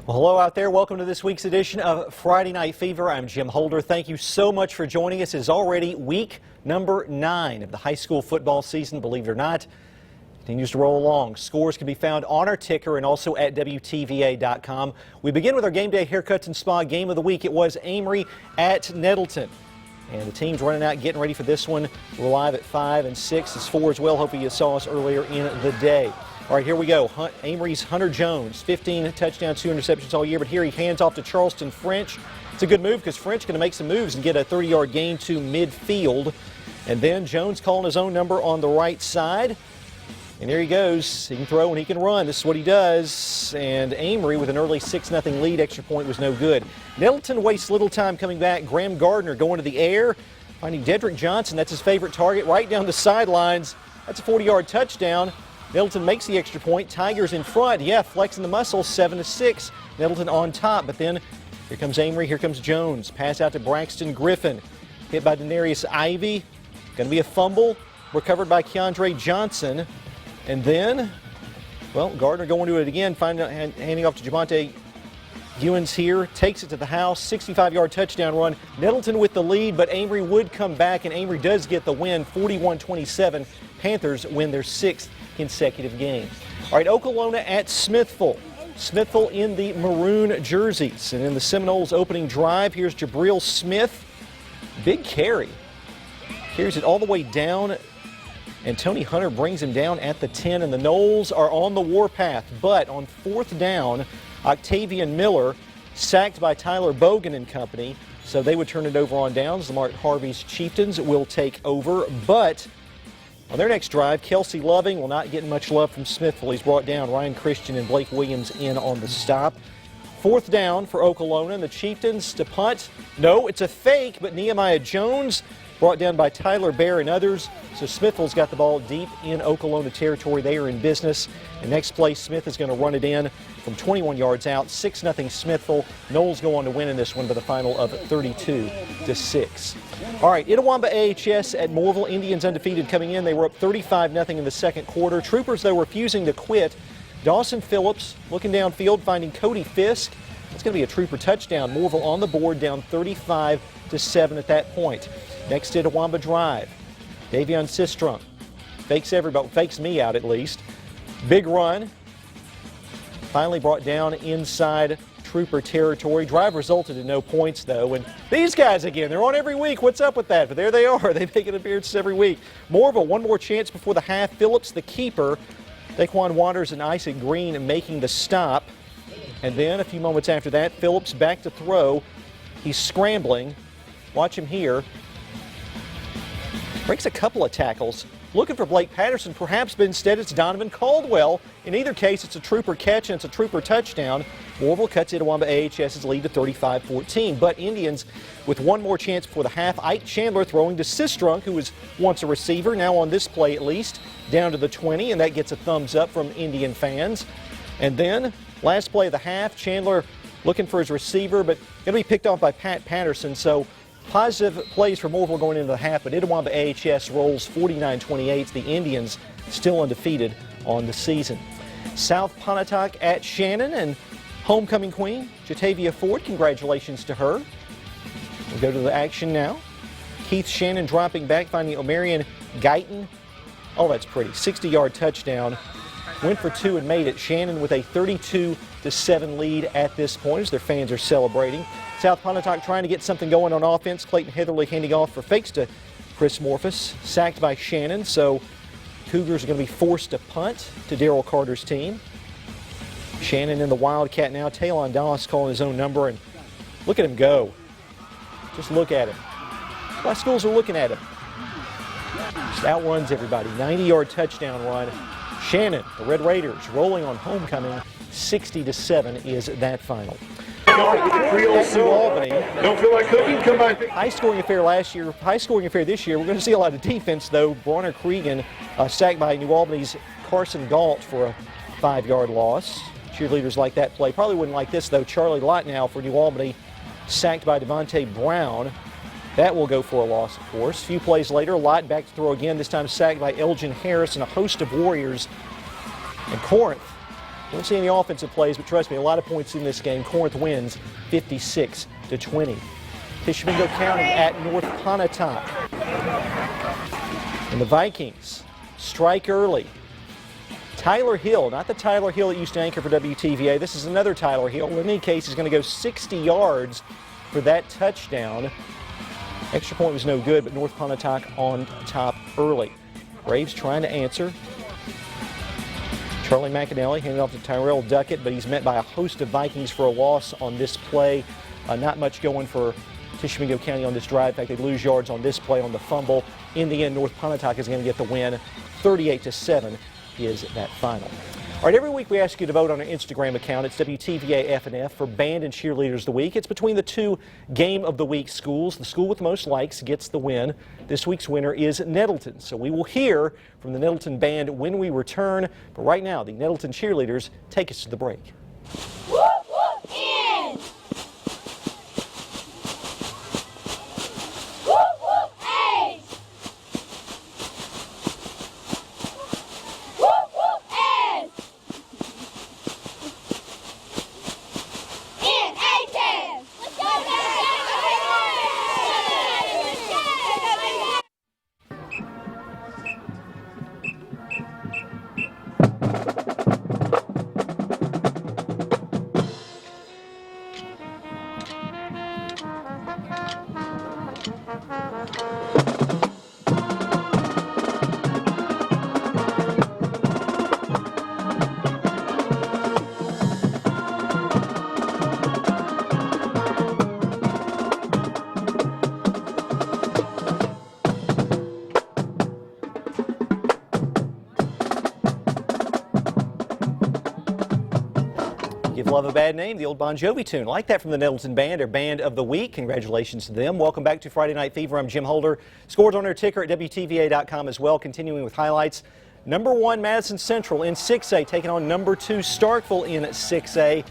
Well, hello out there. Welcome to this week's edition of Friday Night Fever. I'm Jim Holder. Thank you so much for joining us. It's already week number 9 of the high school football season, believe it or not. Continues to roll along. Scores can be found on our ticker and also at WTVA.com. We begin with our game day haircuts and spa game of the week. It was Amory at Nettleton. And the team's running out, getting ready for this one. We're live at 5 and 6. It's 4 as well. Hopefully you saw us earlier in the day. All right, here we go. Amory's Hunter Jones, 15 touchdowns, 2 interceptions all year. But here he hands off to Charleston French. It's a good move because French going to make some moves and get a 30-yard gain to midfield. And then Jones calling his own number on the right side. And there he goes. He can throw and he can run. This is what he does. And Amory with an early 6-0 lead. Extra point was no good. Nettleton wastes little time coming back. Graham Gardner going to the air, finding Dedrick Johnson. That's his favorite target right down the sidelines. That's a 40-yard touchdown. Nettleton makes the extra point. Tigers in front. Yeah, flexing the muscles, 7-6. Nettleton on top. But then here comes Amory. Here comes Jones. Pass out to Braxton Griffin. Hit by Denarius Ivey. Going to be a fumble. Recovered by Keandre Johnson. And then, well, Gardner going to it again, handing off to Javonte Ewens here, takes it to the house, 65-yard touchdown run. Nettleton with the lead, but Amory would come back, and Amory does get the win, 41-27. Panthers win their 6th consecutive game. All right, Okolona at Smithville. Smithville in the maroon jerseys. And in the Seminoles opening drive, here's Jabril Smith. Big carry. Carries it all the way down. And Tony Hunter brings him down at the 10, and the Noles are on the warpath. But on 4th down, Octavian Miller sacked by Tyler Bogan and company. So they would turn it over on downs. Lamar Harvey's Chieftains will take over. But on their next drive, Kelsey Loving will not get much love from Smithville. He's brought down. Ryan Christian and Blake Williams in on the stop. 4th down for Okolona, and the Chieftains to punt. No, it's a fake, but Nehemiah Jones brought down by Tyler Bear and others. So Smithville's got the ball deep in Okolona territory. They are in business. And next play, Smith is going to run it in from 21 yards out. 6-0 Smithville. Noles go on to win in this one by the final of 32-6. All right, Itawamba AHS at Moorville. Indians undefeated coming in. They were up 35-0 in the second quarter. Troopers, though, refusing to quit. Dawson Phillips looking downfield, finding Cody Fisk. It's going to be a Trooper touchdown. Moorville on the board, down 35-7 at that point. Next to Itawamba drive. Davion Sistrunk fakes everybody, fakes me out at least. Big run. Finally brought down inside Trooper territory. Drive resulted in no points, though. And these guys again, they're on every week. What's up with that? But there they are. They make an appearance every week. Moorville, one more chance before the half. Phillips, the keeper. Daquan Waters and Isaac Green making the stop. And then a few moments after that, Phillips back to throw. He's scrambling. Watch him here. Breaks a couple of tackles. Looking for Blake Patterson perhaps, but instead it's Donovan Caldwell. In either case, it's a Trooper catch and it's a Trooper touchdown. Moorville cuts Itawamba AHS's lead to 35-14. But Indians with one more chance before the half. Ike Chandler throwing to Sistrunk, who was once a receiver, now on this play at least, down to the 20, and that gets a thumbs up from Indian fans. And then last play of the half, Chandler looking for his receiver, but going to be picked off by Pat Patterson. So positive plays for Moorville going into the half, but Itawamba AHS rolls 49-28. The Indians still undefeated on the season. South Pontotoc at Shannon, and homecoming queen, Jatavia Ford. Congratulations to her. We'll go to the action now. Keith Shannon dropping back, finding Omarion Guyton. Oh, that's pretty. 60-yard touchdown. Went for 2 and made it. Shannon with a 32-7 lead at this point as their fans are celebrating. South Pontotoc trying to get something going on offense. Clayton Heatherly handing off for fakes to Chris Morphus. Sacked by Shannon, so Cougars are going to be forced to punt to Darrell Carter's team. Shannon in the Wildcat now. Talon Dallas calling his own number, and look at him go. Just look at him. Why schools are looking at him. Just outruns everybody. 90-yard touchdown run. Shannon, the Red Raiders, rolling on homecoming. 60-7 is that final. New Albany. Don't feel like cooking? Come by. High scoring affair last year, high scoring affair this year. We're going to see a lot of defense, though. Bronner Cregan sacked by New Albany's Carson Galt for a 5-yard loss. Cheerleaders like that play. Probably wouldn't like this, though. Charlie Lott now for New Albany, sacked by Devontae Brown. That will go for a loss, of course. A few plays later, Lott back to throw again, this time sacked by Elgin Harris and a host of Warriors. And Corinth Don't see any offensive plays, but trust me, a lot of points in this game. Corinth wins 56-20. Tishomingo County at North Pontotoc. And the Vikings strike early. Tyler Hill, not the Tyler Hill that used to anchor for WTVA. This is another Tyler Hill. In any case, he's going to go 60 yards for that touchdown. Extra point was no good, but North Pontotoc on top early. Braves trying to answer. Charlie McAnally handed off to Tyrell Duckett, but he's met by a host of Vikings for a loss on this play. Not much going for Tishomingo County on this drive. In fact, they lose yards on this play on the fumble. In the end, North Pontotoc is going to get the win. 38-7 is that final. All right, every week we ask you to vote on our Instagram account. It's WTVA FNF for Band and Cheerleaders of the Week. It's between the two Game of the Week schools. The school with the most likes gets the win. This week's winner is Nettleton. So we will hear from the Nettleton Band when we return. But right now, the Nettleton Cheerleaders take us to the break. Whoop, whoop, in! Whoop, whoop, A's! Whoop, whoop, A's! In A-10! Let's go, Give Love a Bad Name, the old Bon Jovi tune. Like that from the Nettleton Band, our Band of the Week. Congratulations to them. Welcome back to Friday Night Fever. I'm Jim Holder. Scores on our ticker at WTVA.com as well. Continuing with highlights. Number 1 Madison Central in 6A taking on number 2 Starkville in 6A.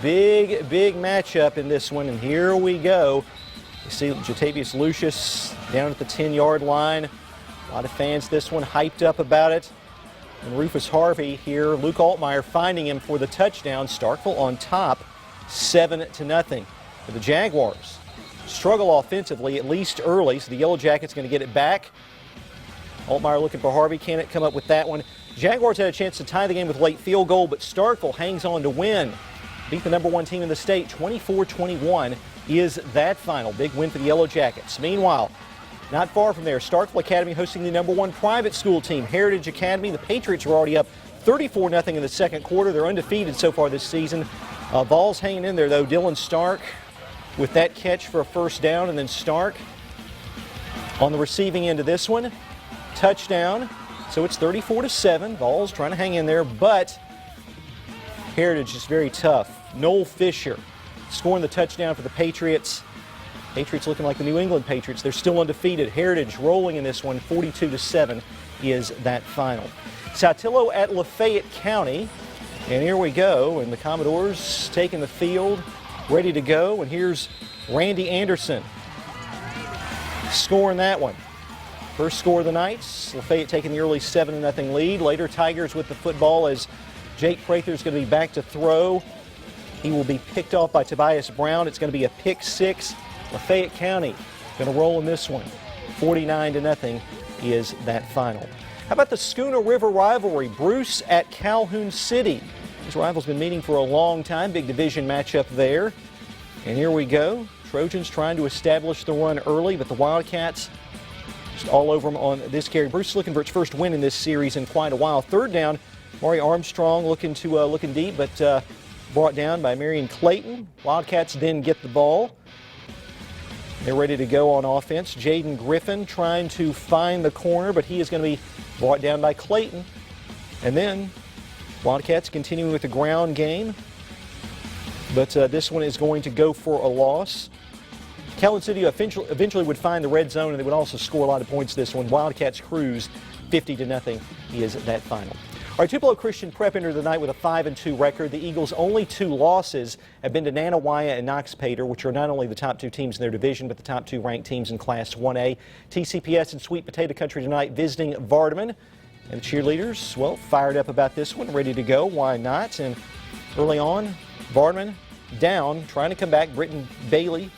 Big matchup in this one, and here we go. You see Jatavius Lucius down at the 10-yard line. A lot of fans this one hyped up about it. And Rufus Harvey here, Luke Altmaier finding him for the touchdown. Starkville on top, 7-0. But the Jaguars struggle offensively, at least early, so the Yellow Jackets going to get it back. Altmaier looking for Harvey. Can it come up with that one? Jaguars had a chance to tie the game with a late field goal, but Starkville hangs on to win. Beat the number 1 team in the state, 24-21 is that final. Big win for the Yellow Jackets. Meanwhile, not far from there, Starkville Academy hosting the number 1 private school team, Heritage Academy. The Patriots are already up 34-0 in the second quarter. They're undefeated so far this season. Vols hanging in there, though. Dylan Stark with that catch for a first down, and then Stark on the receiving end of this one. Touchdown. So it's 34-7. Vols trying to hang in there, but Heritage is very tough. Noel Fisher scoring the touchdown for the Patriots. Patriots looking like the New England Patriots. They're still undefeated. Heritage rolling in this one. 42-7 is that final. Saltillo at Lafayette County. And here we go. And the Commodores taking the field, ready to go. And here's Randy Anderson scoring that one. First score of the night. Lafayette taking the early 7-0 lead. Later, Tigers with the football as Jake Prather's going to be back to throw. He will be picked off by Tobias Brown. It's going to be a pick 6. Lafayette County going to roll in this one. 49-0 is that final. How about the Schooner River rivalry? Bruce at Calhoun City. These rivals been meeting for a long time. Big division matchup there. And here we go. Trojans trying to establish the run early, but the Wildcats just all over them on this carry. Bruce looking for its first win in this series in quite a while. Third down, Maury Armstrong looking deep, but brought down by Marion Clayton. Wildcats then get the ball. They're ready to go on offense. Jaden Griffin trying to find the corner, but he is going to be brought down by Clayton. And then Wildcats continuing with the ground game, but this one is going to go for a loss. Calhoun City eventually would find the red zone, and they would also score a lot of points this one. Wildcats cruise 50-0 is that final. All right, Tupelo Christian Prep entered the night with a 5-2 record. The Eagles' only 2 losses have been to Nanawaya and Knox Pater, which are not only the top 2 teams in their division, but the top 2 ranked teams in Class 1A. TCPS in Sweet Potato Country tonight visiting Vardaman. And the cheerleaders, well, fired up about this one, ready to go. Why not? And early on, Vardaman down, trying to come back. Britton Bailey.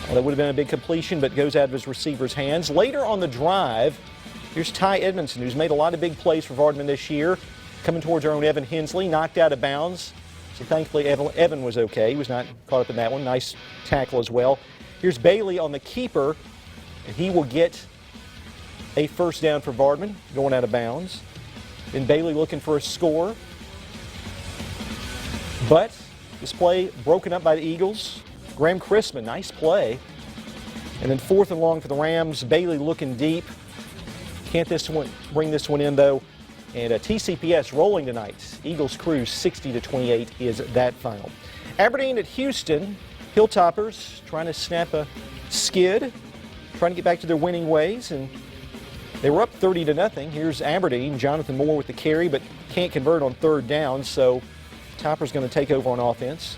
Well, that would have been a big completion, but goes out of his receiver's hands. Later on the drive, here's Ty Edmondson, who's made a lot of big plays for Vardaman this year. Coming towards our own Evan Hensley, knocked out of bounds. So thankfully, Evan was okay. He was not caught up in that one. Nice tackle as well. Here's Bailey on the keeper, and he will get a first down for Vardaman, going out of bounds. Then Bailey looking for a score. But this play broken up by the Eagles. Graham Chrisman, nice play. And then 4th and long for the Rams. Bailey looking deep. Can't bring this one in, though. And TCPS rolling tonight. Eagles cruise 60-28 is that final. Aberdeen at Houston. Hilltoppers trying to snap a skid, trying to get back to their winning ways, and they were up 30-0. Here's Aberdeen. Jonathan Moore with the carry, but can't convert on 3rd down, so Topper's going to take over on offense.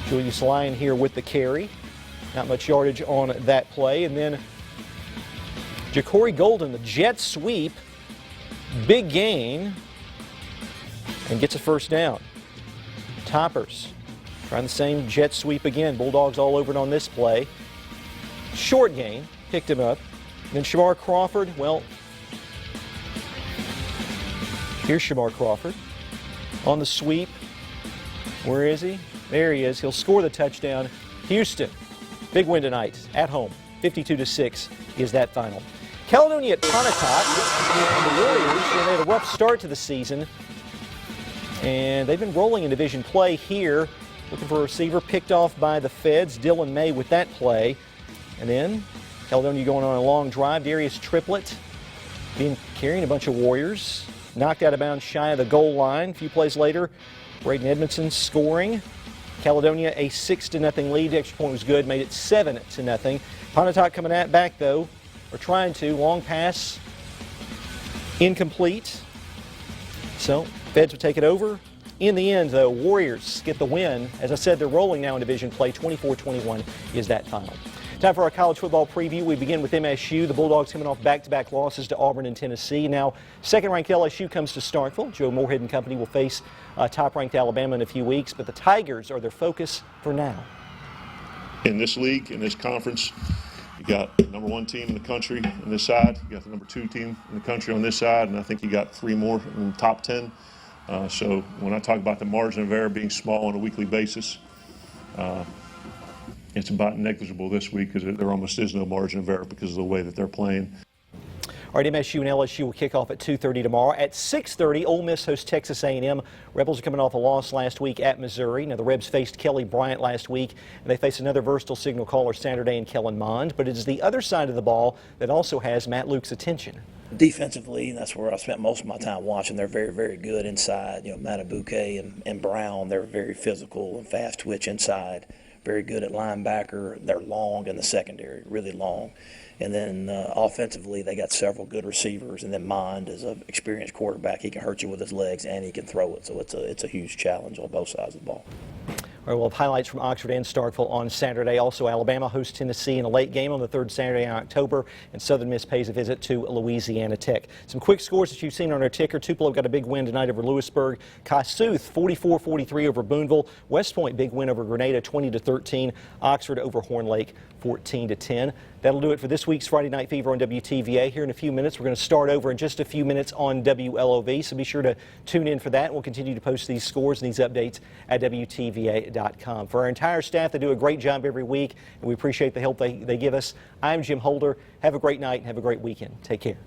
Julius Lyon here with the carry. Not much yardage on that play. And then Ja'Cory Golden, the jet sweep, big gain, and gets a first down. Toppers trying the same jet sweep again. Bulldogs all over it on this play. Short gain, picked him up. And then Shamar Crawford, well, here's Shamar Crawford on the sweep. Where is he? There he is. He'll score the touchdown. Houston, big win tonight at home. 52-6 is that final. Caledonia at Pontotoc, and the Warriors, they had a rough start to the season, and they've been rolling in division play here. Looking for a receiver, picked off by the Feds. Dylan May with that play. And then Caledonia going on a long drive. Darius Triplett carrying a bunch of Warriors. Knocked out of bounds shy of the goal line. A few plays later, Braden Edmondson scoring. Caledonia a 6-0 lead. The extra point was good, made it 7-0. Pontotoc coming back though, or trying to. Long pass, incomplete. So Feds will take it over. In the end, though, Warriors get the win. As I said, they're rolling now in division play. 24-21 is that final. Time for our college football preview. We begin with MSU. The Bulldogs coming off back-to-back losses to Auburn and Tennessee. Now, second-ranked LSU comes to Starkville. Joe Moorhead and company will face top-ranked Alabama in a few weeks, but the Tigers are their focus for now. In this league, in this conference, you got the number 1 team in the country on this side. You got the number 2 team in the country on this side, and I think you got 3 more in the top 10. So when I talk about the margin of error being small on a weekly basis, it's about negligible this week because there almost is no margin of error because of the way that they're playing. All right, MSU and LSU will kick off at 2:30 tomorrow. At 6:30, Ole Miss hosts Texas A&M. Rebels are coming off a loss last week at Missouri. Now, the Rebs faced Kelly Bryant last week, and they face another versatile signal caller Saturday in Kellen Mond. But it is the other side of the ball that also has Matt Luke's attention. Defensively, that's where I spent most of my time watching. They're very, very good inside. Matabuke and Brown, they're very physical and fast twitch inside. Very good at linebacker. They're long in the secondary, really long. And then offensively, they got several good receivers. And then Mond is an experienced quarterback. He can hurt you with his legs and he can throw it. So it's a huge challenge on both sides of the ball. All right, we'll have highlights from Oxford and Starkville on Saturday. Also, Alabama hosts Tennessee in a late game on the 3rd Saturday in October, and Southern Miss pays a visit to Louisiana Tech. Some quick scores that you've seen on our ticker. Tupelo got a big win tonight over Lewisburg. Kossuth 44-43 over Boonville. West Point big win over Grenada 20-13. Oxford over Horn Lake 14-10. That'll do it for this week's Friday Night Fever on WTVA. Here in a few minutes, we're going to start over in just a few minutes on WLOV, so be sure to tune in for that. We'll continue to post these scores and these updates at WTVA.com. For our entire staff, they do a great job every week, and we appreciate the help they give us. I'm Jim Holder. Have a great night and have a great weekend. Take care.